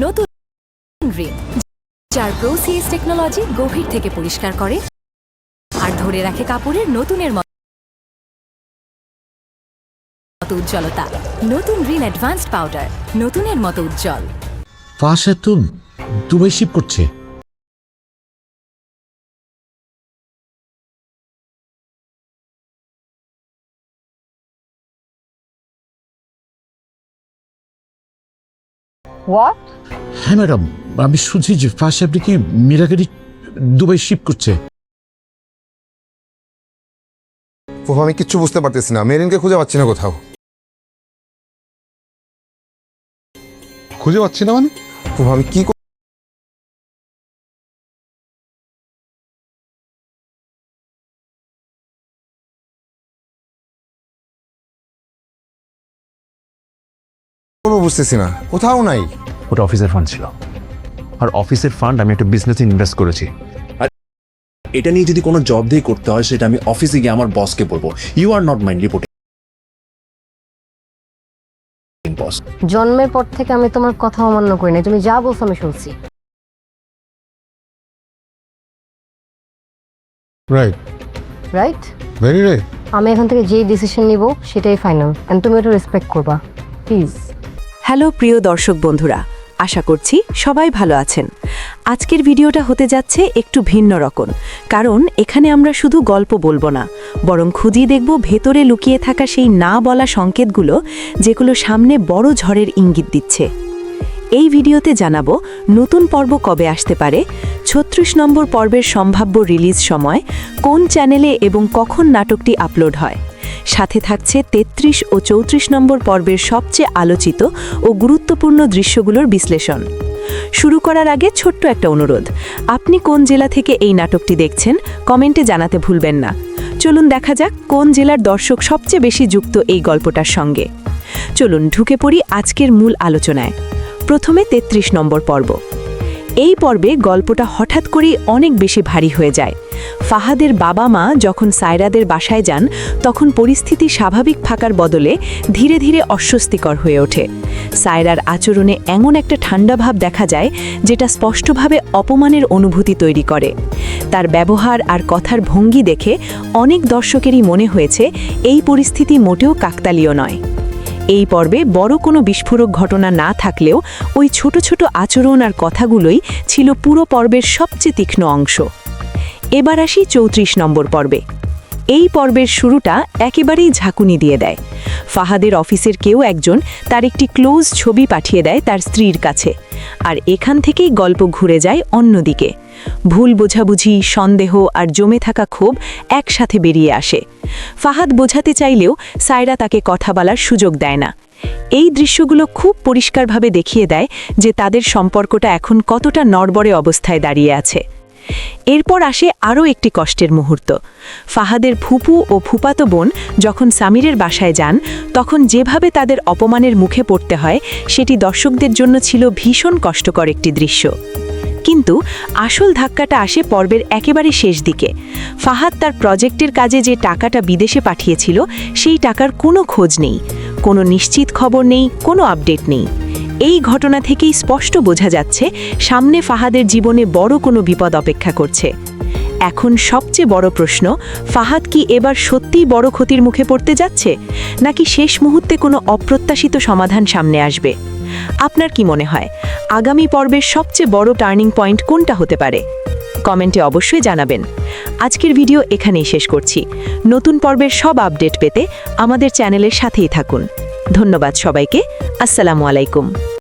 নতুন রিন, যার প্রোসিএস টেকনোলজি গভীর থেকে পরিষ্কার করে আর ধরে রাখে কাপড়ের নতুনের মতো উজ্জ্বলতা। নতুন রিন অ্যাডভান্সড পাউডার, নতুনের মতো উজ্জ্বল। ফাহাদ দুবাই শিপ করছে। হোয়াট? হ্যাঁ ম্যাডাম, আমি শুনছি যে ফাহাদ নাকি মীরা গাড়ি দুবাই শিপ করছে। ফুফা আমি কিচ্ছু বুঝতে পারতেছি না, মেরিনকে খুঁজে পাচ্ছি না কোথাও। খুঁজে পাচ্ছি না মানে? ফুফা আমি কি করবো বুঝতেছি না, কোথাও নাই। ওটা অফিসের ফান্ড ছিল, আর অফিসের ফান্ড আমি একটা বিজনেসে ইনভেস্ট করেছি। আর এটা নিয়ে যদি কোনো জব দিয়ে করতে হয় সেটা আমি অফিসে গিয়ে আমার বসকে বলবো। You are not my reporting boss. জন্মের পর থেকে আমি তোমার কথা অমান্য করি না, তুমি যা বলছো আমি শুনছি। Right right? Very right. আমি এখান থেকে যেই ডিসিশন নিব সেটাই ফাইনাল, এন্ড তুমি এটা রেসপেক্ট করবা প্লিজ। হ্যালো প্রিয় দর্শক বন্ধুরা, আশা করছি সবাই ভালো আছেন। আজকের ভিডিওটা হতে যাচ্ছে একটু ভিন্ন রকম, কারণ এখানে আমরা শুধু গল্প বলবো না, বরং খুঁজিয়ে দেখব ভেতরে লুকিয়ে থাকা সেই না বলা সংকেতগুলো, যেগুলো সামনে বড় ঝড়ের ইঙ্গিত দিচ্ছে। এই ভিডিওতে জানাবো নতুন পর্ব কবে আসতে পারে, ৩৬ নম্বর পর্বের সম্ভাব্য রিলিজ সময়, কোন চ্যানেলে এবং কখন নাটকটি আপলোড হয়। সাথে থাকছে ৩৩ ও ৩৪ নম্বর পর্বের সবচেয়ে আলোচিত ও গুরুত্বপূর্ণ দৃশ্যগুলোর বিশ্লেষণ। শুরু করার আগে ছোট্ট একটা অনুরোধ, আপনি কোন জেলা থেকে এই নাটকটি দেখছেন কমেন্টে জানাতে ভুলবেন না। চলুন দেখা যাক কোন জেলার দর্শক সবচেয়ে বেশি যুক্ত এই গল্পটার সঙ্গে। চলুন ঢুকে পড়ি আজকের মূল আলোচনায়। প্রথমে ৩৩ নম্বর পর্ব। এই পর্বে গল্পটা হঠাৎ করেই অনেক বেশি ভারী হয়ে যায়। ফাহাদের বাবা মা যখন সায়রাদের বাসায় যান, তখন পরিস্থিতি স্বাভাবিক থাকার বদলে ধীরে ধীরে অস্বস্তিকর হয়ে ওঠে। সায়রার আচরণে এমন একটা ঠান্ডা ভাব দেখা যায়, যেটা স্পষ্টভাবে অপমানের অনুভূতি তৈরি করে। তার ব্যবহার আর কথার ভঙ্গি দেখে অনেক দর্শকেরই মনে হয়েছে এই পরিস্থিতি মোটেও কাকতালীয় নয়। এই পর্বে বড় কোনো বিস্ফোরক ঘটনা না থাকলেও ওই ছোট ছোট আচরণ আর কথাগুলোই ছিল পুরো পর্বের সবচেয়ে তীক্ষ্ণ অংশ। এবার আসি ৩৪ নম্বর পর্বে। এই পর্বের শুরুটা একেবারেই ঝাঁকুনি দিয়ে দেয়। ফাহাদের অফিসের কেউ একজন তার একটি ক্লোজ ছবি পাঠিয়ে দেয় তার স্ত্রীর কাছে, আর এখান থেকেই গল্প ঘুরে যায় অন্যদিকে। ভুল বোঝাবুঝি, সন্দেহ আর জমে থাকা ক্ষোভ একসাথে বেরিয়ে আসে। ফাহাদ বোঝাতে চাইলেও সায়রা তাকে কথা বলার সুযোগ দেয় না। এই দৃশ্যগুলো খুব পরিষ্কারভাবে দেখিয়ে দেয় যে তাদের সম্পর্কটা এখন কতটা নড়বড়ে অবস্থায় দাঁড়িয়ে আছে। এরপর আসে আরও একটি কষ্টের মুহূর্ত। ফাহাদের ফুপু ও ফুপাতো বোন যখন সামিরের বাসায় যান, তখন যেভাবে তাদের অপমানের মুখে পড়তে হয় সেটি দর্শকদের জন্য ছিল ভীষণ কষ্টকর একটি দৃশ্য। কিন্তু আসল ধাক্কাটা আসে পর্বের একেবারে শেষ দিকে। ফাহাদ তার প্রজেক্টের কাজে যে টাকাটা বিদেশে পাঠিয়েছিল, সেই টাকার কোনো খোঁজ নেই, কোনো নিশ্চিত খবর নেই, কোনো আপডেট নেই। এই ঘটনা থেকেই স্পষ্ট বোঝা যাচ্ছে সামনে ফাহাদের জীবনে বড় কোনো বিপদ অপেক্ষা করছে। এখন সবচেয়ে বড় প্রশ্ন, ফাহাদ কি এবার সত্যিই বড় ক্ষতির মুখে পড়তে যাচ্ছে, নাকি শেষ মুহূর্তে কোনো অপ্রত্যাশিত সমাধান সামনে আসবে? আপনার কি মনে হয় আগামী পর্বের সবচেয়ে বড় টার্নিং পয়েন্ট কোনটা হতে পারে? কমেন্টে অবশ্যই জানাবেন। আজকের ভিডিও এখানেই শেষ করছি। নতুন পর্বের সব আপডেট পেতে আমাদের চ্যানেলের সাথেই থাকুন। ধন্যবাদ সবাইকে। আসসালামু আলাইকুম।